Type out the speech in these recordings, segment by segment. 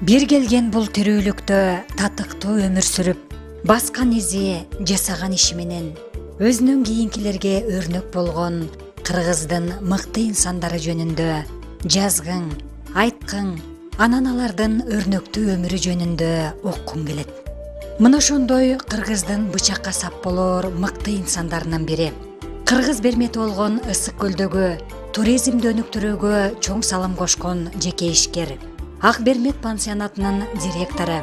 Бир келген бул тирүүлүктө татыктуу өмүр сүрүп, баскан изи, жасаган иши менен өзүнүн кийинкилерге өрнөк болгон Кыргыздын мыкты инсандары жөнүндө жазгың, айткың, анан алардын өрнөктүү өмүрү жөнүндө уккуң келет. Мына ошондой Кыргыздын бычакка сап болоор мыкты инсандарынын бири. Кыргыз бермети болгон Ысык көлдөгү туризмди өнүктүрүүгө чоң салым кошкон жеке ишкер, Ак Бермет пансионатынын директору,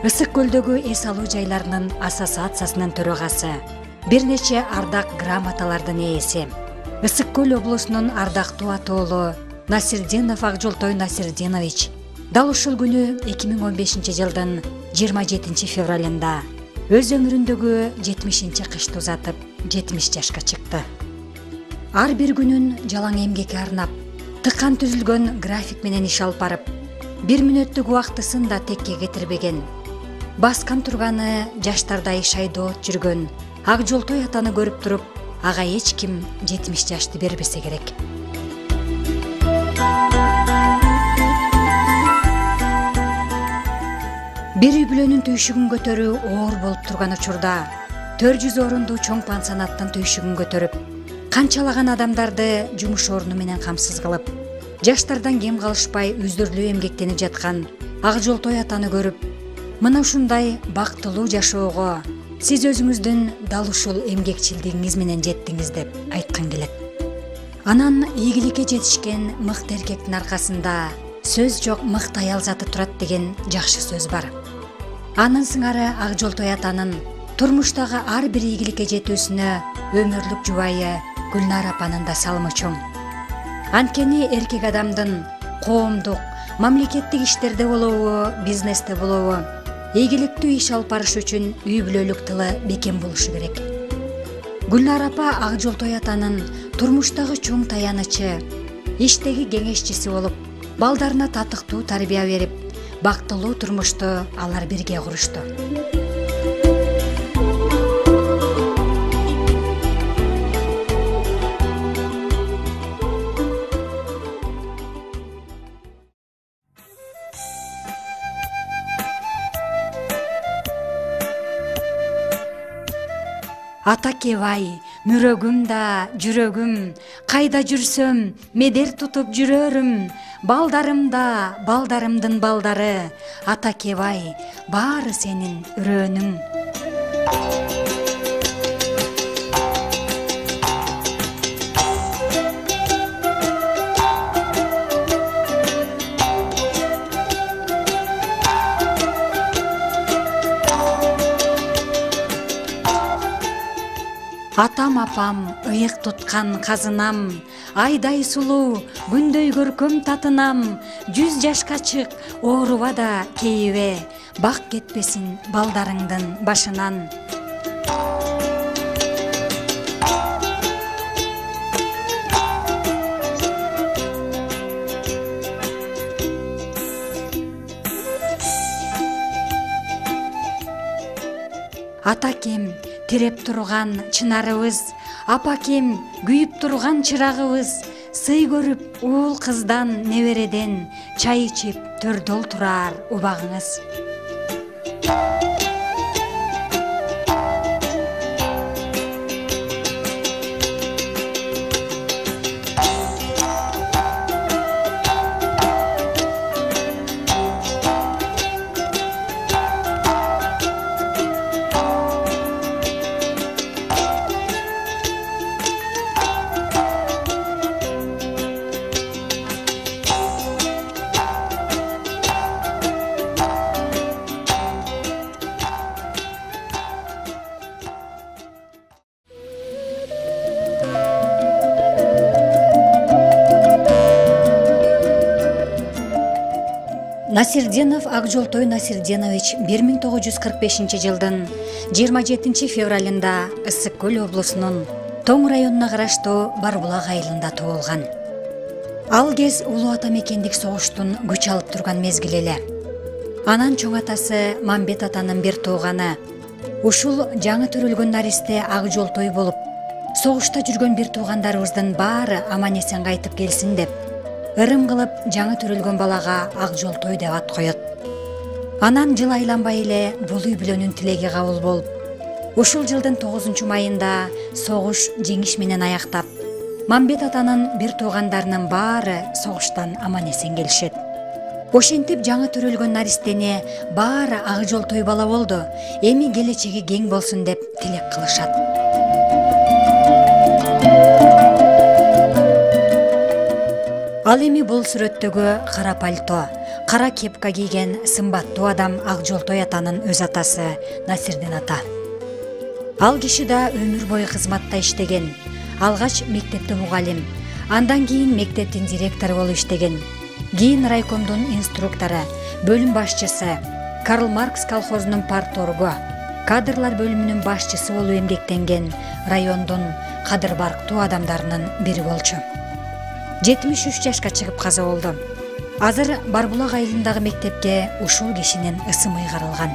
Ысык көлдөгү эс алуу жайларынын ассоциациясынын төрагасы, бир нече ардак грамоталардын ээси, Ысык көл облусунун ардактуу атоолу Насирдинов Акжолтой Насирдинович дал ушул күнү 2015 жылдын 27 февралында өз өмүрүндөгү 70 кышты узатып 70 жашка чыкты. Ар бир күнүн жалаң эмгекке арнап, тыккан түзүлгөн график менен иш алып барып, 1 мүнөттүк убактысын да текке кетирбеген, баскан турганы жаштардай шайдоот жүргөн Акжолтой атаны көрүп туруп, ага эч ким 70 жашты бербесе керек. Бир үй бүлөнүн түйшүгүн көтөрүү оор болуп турган учурда 400 орундуу чоң пансионаттын түйшүгүн көтөрүп, канчалаган адамдарды жумуш орну менен камсыз кылып, жаштардан кем калышпай үздүрлүү эмгектенип жаткан Акжолтой атаны көрүп, мына ушундай бактылуу жашоого сиз өзүңүздүн дал ушул эмгекчилдигиңиз менен жеттиңиз деп айткан келет. Анан ийгиликке жетишкен мыкты эркектин аркасында сөз жок мыкты аял заты турат деген жакшы сөз бар. Анын сыңары Акжолтой атанын турмуштагы ар бир ийгиликке жетүүсүнө өмүрлүк жубайы Гүлнар апанын да салымы чоң. Анткени эркек адамдын коомдук, мамлекеттик иштерде болобу, бизнесте болобу, ийгиликтүү иш алып барыш үчүн үй бүлөлүк тылы бекем болушу керек. Гүлнар апа Акжолтой атанын турмуштагы чоң таянычы, иштеги кеңешчиси болуп, балдарына татыктуу тарбия берип, бактылуу турмушту алар бирге курушту. Ата кебай, мүрөгүм да, жүрөгүм, кайда жүрсөм, медер тутуп жүрөрүм, балдарым да, балдарымдын балдары, ата кебай, баары сенин үрөөнүң. Атам апам, ыйык туткан казынам, айдай сулуу, күндөй көркөм татынам, 100 жашка чык, ооруба да кейибе, бак кетпесин балдарыңдын башынан. Атакем, тиреп турган чынарыбыз, апакем, күйүп турган чырагыбыз, сый көрүп уул кыздан, небереден, чай ичип төрдө олтурар убагыңыз. Насирдинов Акжолтой Насирдинович 1945 жылдын 27 февралында Ысык көл облусунун Тоң районуна караштуу Барбулак айылында туулган. Ал кез улуу ата мекендик согуштун күч алып турган мезгили эле. Анан чоң атасы Мамбет атанын бир тууганы, ушул жаңы төрөлгөн наристе Акжолтой болуп, согушта жүргөн бир туугандарыбыздын баары аман эсен кайтып келсин деп, ырым кылып жаңы төрөлгөн балага Акжолтой деп ат коёт. Анан жыл айланбай эле бул үй бүлөнүн тилеги кабыл болуп, ушул жылдын 9 майында согуш жеңиш менен аяктап, Мамбет атанын бир туугандарынын баары согуштан аман эсен келишет. Ошентип жаңы төрөлгөн наристени баары ак жолтой бала болду, эми келечеги кең болсун деп тилек кылышат. Ал эми бул сүрөттөгү кара пальто, кара кепка кийген сымбаттуу адам ак жолтой атанын өз атасы Насирдин ата. Ал киши да өмүр бою кызматта иштеген. Алгач мектепте мугалим, андан кийин мектептин директору болуп иштеген. Кийин райкомдун инструктору, бөлүм башчысы, Карл Маркс колхозунун парторгу, кадрлар бөлүмүнүн башчысы болуп эмгектенген райондун кадыр-барктуу адамдарынын бири болчу. 73 жашка чыгып каза болду. Азыр Барбулак айылындагы мектепке ушул кишинин ысымы ыйгарылган.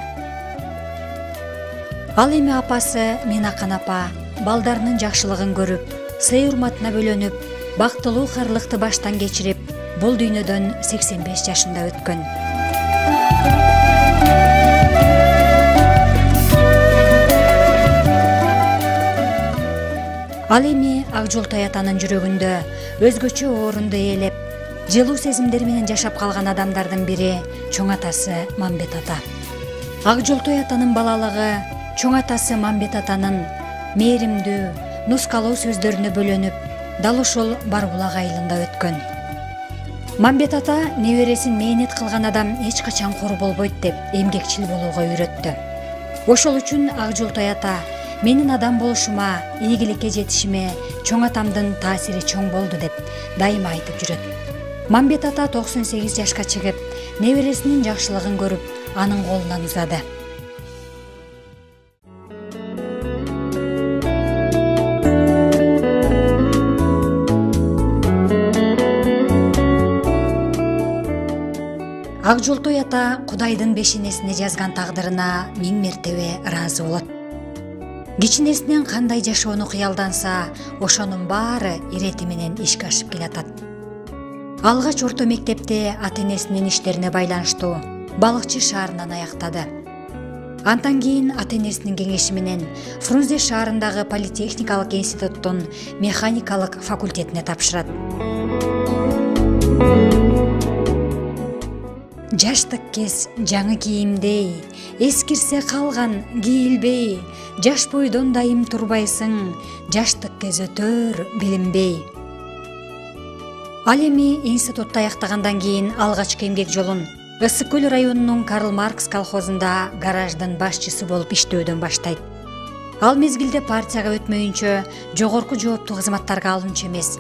Ал эми апасы Минакан апа балдарынын жакшылыгын көрүп, сый урматына бөлөнүп, бактылуу карлыкты баштан кечирип, бул дүйнөдөн 85 жашында өткөн. Ал эми ак жолтой атанын жүрөгүндө өзгөчө орунду ээлеп, жылуу сезимдери менен жашап калган адамдардын бири чоң атасы Мамбет ата. Ак жолтой атанын балалыгы чоң атасы Мамбет атанын мээримдүү, нускалуу сөздөрүнө бөлөнүп, дал ушул Барбулак айылында өткөн. Мамбет ата небересин мээнет кылган адам эч качан кор болбойт деп эмгекчил болууга үйрөттү. Ошол үчүн ак жолтой ата менин адам болушума, ийгиликке жетишиме чоң атамдын таасири чоң болду деп дайыма айтып жүрөт. Мамбет ата 98 жашка чыгып, небересинин жакшылыгын көрүп, анын колунан узады. Ак жолтой ата Кудайдын бешенесине жазган тагдырына 1000 мертебе ыраазы болот. Кичинесинен кандай жашоону кыялданса, ошонун баары ирети менен ишке ашып келатат. Алгач орто мектепте ата-энесинин иштерине байланыштуу Балыкчы шаарынан аяктады. Андан кийин ата-энесинин кеңеши менен Фрунзе шаарындагы политехникалык институттун механикалык факультетине тапшырат. Жаштык кез жаңы кийимдей, эскирсе калган кийилбей, жаш бойдон дайым турбайсың, жаштык кез өтөр билинбей. Ал эми институтта аяктагандан кийин алгачкы эмгек жолун Ысык көл районунун Карл Маркс колхозунда гараждын башчысы болуп иштөөдөн баштайт. Ал мезгилде партияга өтмөйүнчө жогорку жооптуу кызматтарга алынчу эмес.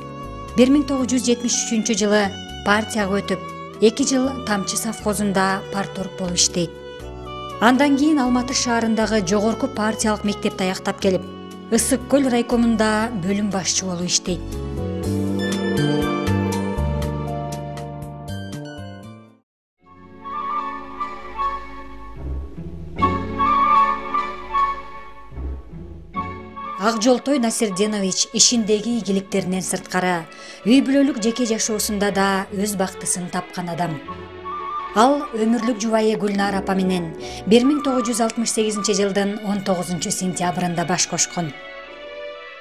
1973 жылы партияга өтүп, 2 жыл Тамчы совхозунда парторг болуп иштейт. Андан кийин Алматы шаарындагы жогорку партиялык мектепти аяктап келип, Ысык көл райкомунда бөлүм башчы болуп иштейт. Ак жолтой Насирдинович ишиндеги ийгиликтеринен сырткары үй бүлөлүк жеке жашоосунда да өз бактысын тапкан адам. Ал өмүрлүк жубайы Гүлнар апа менен 1968 жылдын 19 сентябрында баш кошкон.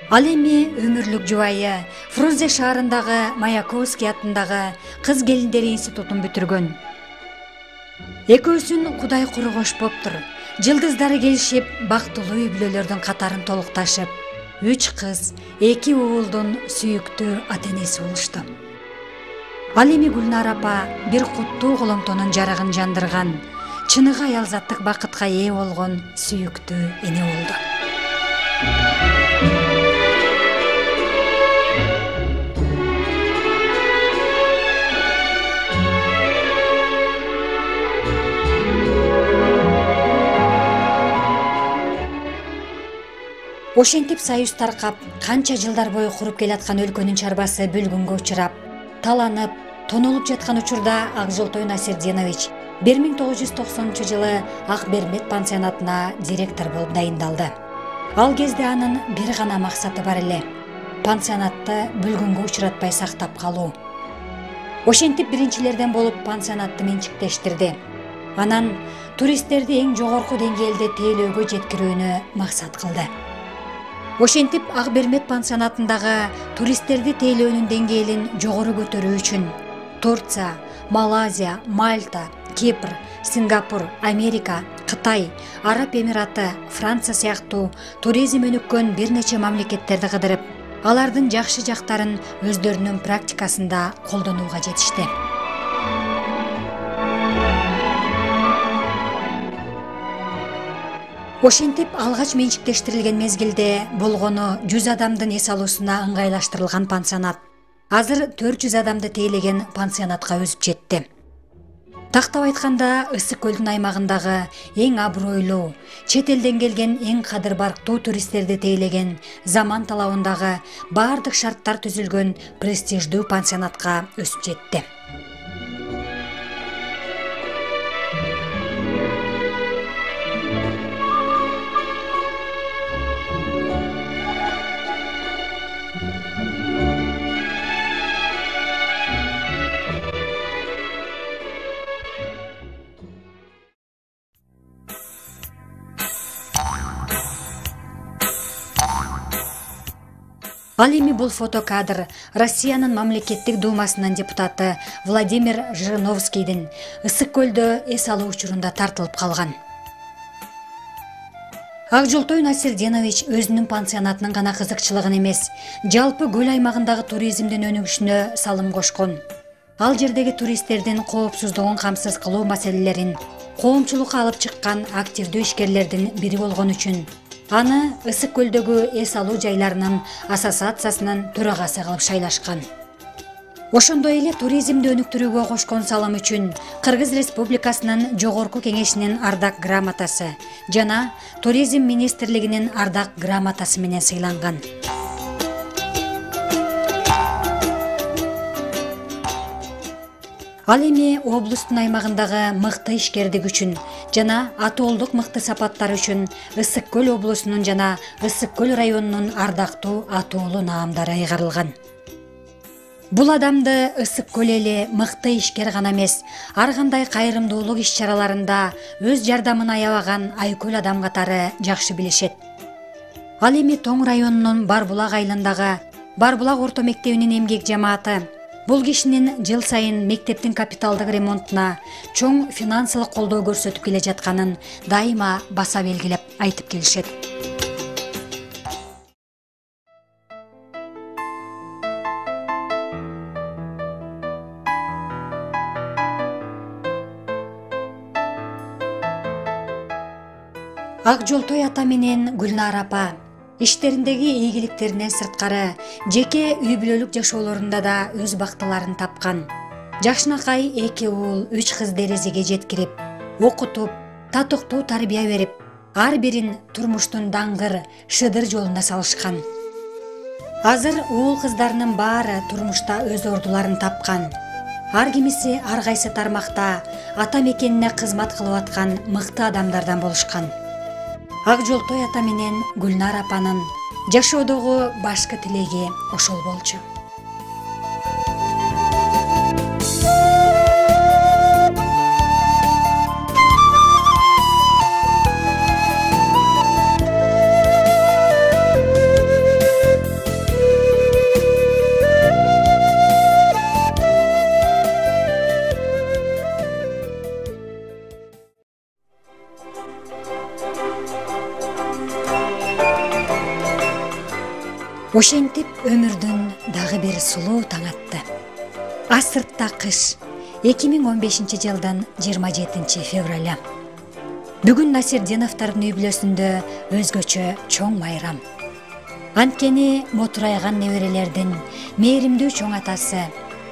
Ал эми өмүрлүк жубайы Фрунзе шаарындагы Маяковский атындагы кыз келиндери институтун бүтүргөн. Экөөсүн Кудай кургошпоптур. Жылдыздары келишип, бактылуу үй бүлөлөрдүн катарын толукташып, 3 кыз, 2 уулдун сүйүктүү ата-энеси болушту. Ал эми Гүлнар апа бир куттуу коломтонун жарыгын жандырган, чыныгы аялзаттык бакытка ээ болгон сүйүктүү эне болду. Ошентип союз таркап, канча жылдар бою куруп келаткан өлкөнүн чарбасы бүлгүнгө учурап, таланып, тонолуп жаткан учурда Ак жолтой Насирдинович 1990 жылы Ак Бермет пансионатына директор болуп дайындалды. Ал кезде анын бир гана максаты бар эле: пансионатты бүлгүнгө учуратпай сактап калуу. Ошентип биринчилерден болуп пансионатты менчиктештирди. Анан туристтерди эң жогорку деңгээлде тейлөөгө жеткирүүнү максат кылды. Ошентип Ак Бермет пансионатындагы туристтерди тейлөөнүн деңгээлин жогору көтөрүү үчүн Турция, Малайзия, Мальта, Кипр, Сингапур, Америка, Кытай, Араб Эмираты, Франция сыяктуу туризм өнүккөн бир нече мамлекеттерди кыдырып, алардын жакшы жактарын өздөрүнүн практикасында колдонууга жетишти. Ошентип алгач менчиктештирилген мезгилде болгону 100 адамдын эс алуусуна ыңгайлаштырылган пансионат азыр 400 адамды тейлеген пансионатка өсүп жетти. Тактап айтканда, Ысык көлдүн аймагындагы эң абройлуу, чет элден келген эң кадыр барктуу туристтерди тейлеген, заман талабындагы бардык шарттар түзүлгөн престиждүү пансионатка өсүп жетти. Ал эми бул фотокадр Россиянын мамлекеттик думасынын депутаты Владимир Жириновскийдин Ысык көлдө эс алуу учурунда тартылып калган. Акжолтой Насирдинович өзүнүн пансионатынын гана кызыкчылыгын эмес, жалпы көл аймагындагы туризмдин өнүгүшүнө салым кошкон. Ал жердеги туристтердин коопсуздугун камсыз кылуу маселелерин коомчулукка алып чыккан активдүү ишкерлердин бири болгон үчүн аны Ысык көлдөгү эс алуу жайларынын ассоциациясынын төрагасы кылып шайлашкан. Ошондой эле туризмди өнүктүрүүгө кошкон салым үчүн Кыргыз Республикасынын Жогорку Кеңешинин ардак грамотасы жана Туризм министрлигинин ардак грамотасы менен сыйланган. Ал эми облустун аймагындагы мыкты ишкердик үчүн жана атоолдук мыкты сапаттар үчүн Ысык көл облусунун жана Ысык көл районунун ардактуу атоолуу наамдары ыйгарылган. Бул адамды Ысык көл эли мыкты ишкер гана эмес, ар кандай кайрымдуулук иш-чараларында өз жардамын аябаган айкөл адам катары жакшы билишет. Ал эми Тоң районунун Барбулак айылындагы Барбулак орто мектебинин эмгек жамааты бул кишинин жыл сайын мектептин капиталдык ремонтуна чоң финансылык колдоо көрсөтүп келе жатканын дайыма баса белгилеп айтып келишет. Акжолтой ата менен Гүлнара апа иштериндеги ийгиликтеринен сырткары жеке үй бүлөлүк жашоолорунда да өз бактыларын тапкан. Жакшынакай 2 уул 3 кыз дерезеге жеткирип, окутуп, татыктуу тарбия берип, ар бирин турмуштун даңгыр, шыдыр жолуна салышкан. Азыр уул кыздарынын баары турмушта өз ордуларын тапкан. Ар кимиси ар кайсы тармакта ата мекенине кызмат кылып аткан мыкты адамдардан болушкан. Акжолтой ата менен Гүлнара апанын жашоодогу башкы тилеги ошол болчу. Ошентип өмүрдүн дагы бир сулуу таң атты. Асыртта кыш 2015 жылдын 27 февраль. Бүгүн Насирдиновдордун үй бүлөсүндө өзгөчө чоң майрам. Анткени мотурайган неберелердин мээримдүү чоң атасы,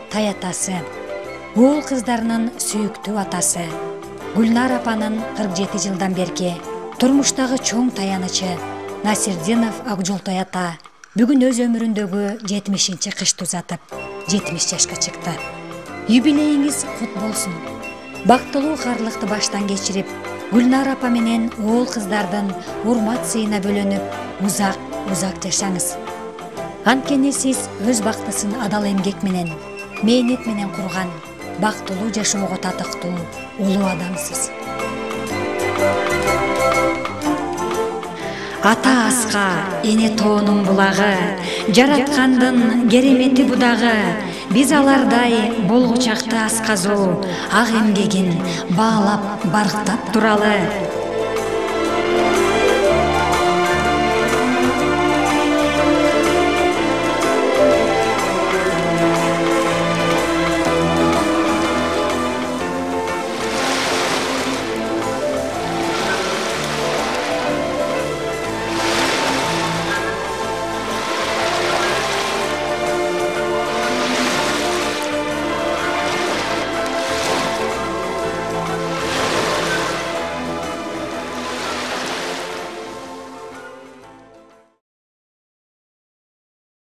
тай атасы, уул кыздарынын сүйүктүү атасы, Гүлнара апанын 47 жылдан берки турмуштагы чоң таянычы Насирдинов Акжолтой ата бүгүн өз өмүрүндөгү 70-чи кышты узатып, 70 жашка чыкты. Юбилейиңиз кут болсун. Бактылуу карлыкты баштан кечирип, Гүлнара апа менен уул кыздардын урмат сыйына бөлөнүп, узак жашаңыз. Анткени сиз өз бактысын адал эмгек менен, мээнет менен курган, бактылуу жашоого татыктуу улуу адамсыз. ата аска эне тоонун булагы, жараткандын керемети будагы. Биз алардай болгучакты асказуу ак эмгегин баалап барктап туралы.